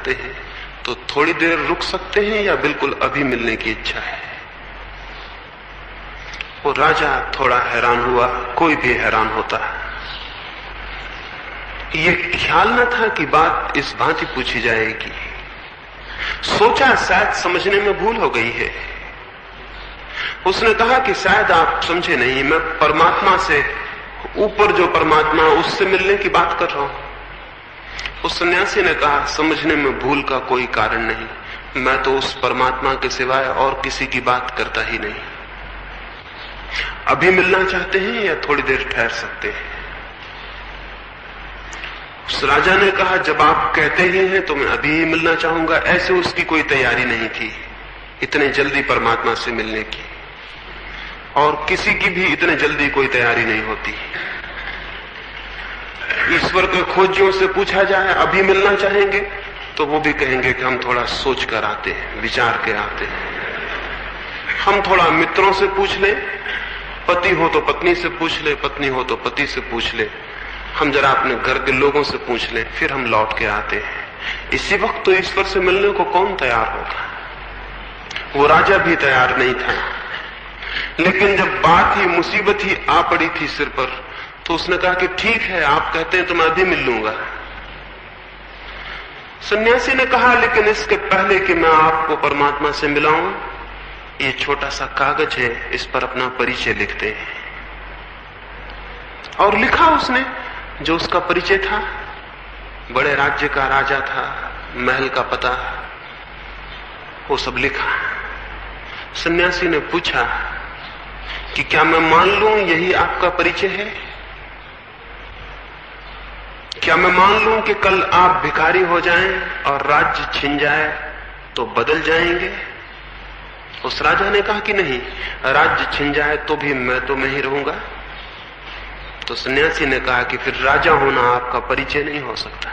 चाहते हैं तो थोड़ी देर रुक सकते हैं या बिल्कुल अभी मिलने की इच्छा है? वो राजा थोड़ा हैरान हुआ, कोई भी हैरान होता। ये ख्याल न था कि बात इस भांति पूछी जाएगी। सोचा शायद समझने में भूल हो गई है। उसने कहा कि शायद आप समझे नहीं, मैं परमात्मा से ऊपर जो परमात्मा उससे मिलने की बात कर रहा हूं। उस सन्यासी ने कहा, समझने में भूल का कोई कारण नहीं, मैं तो उस परमात्मा के सिवाय और किसी की बात करता ही नहीं। अभी मिलना चाहते हैं या थोड़ी देर ठहर सकते हैं? उस राजा ने कहा, जब आप कहते ही हैं तो मैं अभी ही मिलना चाहूंगा। ऐसे उसकी कोई तैयारी नहीं थी इतने जल्दी परमात्मा से मिलने की, और किसी की भी इतने जल्दी कोई तैयारी नहीं होती। ईश्वर के खोजियों से पूछा जाए अभी मिलना चाहेंगे तो वो भी कहेंगे कि हम थोड़ा सोच कर आते हैं, विचार के आते हैं। हम थोड़ा मित्रों से पूछ ले, पति हो तो पत्नी से पूछ ले, पत्नी हो तो पति से पूछ ले, हम जरा अपने घर के लोगों से पूछ लें, फिर हम लौट के आते हैं। इसी वक्त तो ईश्वर से मिलने को कौन तैयार होगा? वो राजा भी तैयार नहीं था। लेकिन जब बात ही, मुसीबत ही आ पड़ी थी सिर पर, तो उसने कहा कि ठीक है, आप कहते हैं तो मैं अभी मिल लूंगा। सन्यासी ने कहा, लेकिन इसके पहले कि मैं आपको परमात्मा से मिलाऊं, ये छोटा सा कागज है, इस पर अपना परिचय लिखते हैं। और लिखा उसने जो उसका परिचय था। बड़े राज्य का राजा था, महल का पता, वो सब लिखा। सन्यासी ने पूछा कि क्या मैं मान लूं यही आपका परिचय है? क्या मैं मान लूं कि कल आप भिखारी हो जाएं और राज्य छिन जाए तो बदल जाएंगे? उस राजा ने कहा कि नहीं, राज्य छिन जाए तो भी मैं तो मैं ही रहूंगा। तो सन्यासी ने कहा कि फिर राजा होना आपका परिचय नहीं हो सकता,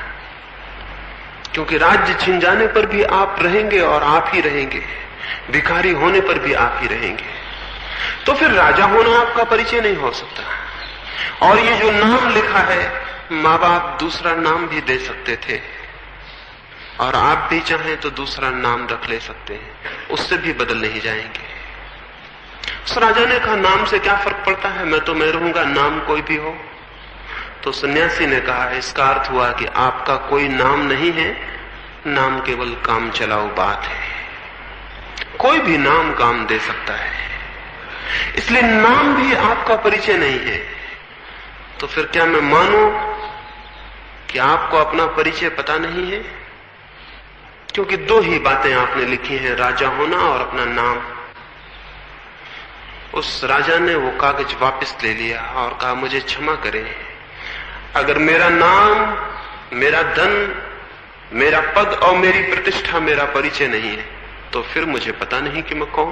क्योंकि राज्य छिन जाने पर भी आप रहेंगे और आप ही रहेंगे, भिखारी होने पर भी आप ही रहेंगे। तो फिर राजा होना आपका परिचय नहीं हो सकता। और ये जो नाम लिखा है, माँ बाप दूसरा नाम भी दे सकते थे, और आप भी चाहें तो दूसरा नाम रख ले सकते हैं, उससे भी बदल नहीं जाएंगे। उस राजा ने कहा, नाम से क्या फर्क पड़ता है, मैं तो मैं रहूंगा, नाम कोई भी हो। तो सन्यासी ने कहा, इसका अर्थ हुआ कि आपका कोई नाम नहीं है, नाम केवल काम चलाऊ बात है। कोई भी नाम काम दे सकता है, इसलिए नाम भी आपका परिचय नहीं है। तो फिर क्या मैं मानूं कि आपको अपना परिचय पता नहीं है? क्योंकि दो ही बातें आपने लिखी हैं, राजा होना और अपना नाम। उस राजा ने वो कागज वापस ले लिया और कहा, मुझे क्षमा करें, अगर मेरा नाम, मेरा धन, मेरा पद और मेरी प्रतिष्ठा मेरा परिचय नहीं है, तो फिर मुझे पता नहीं कि मैं कौन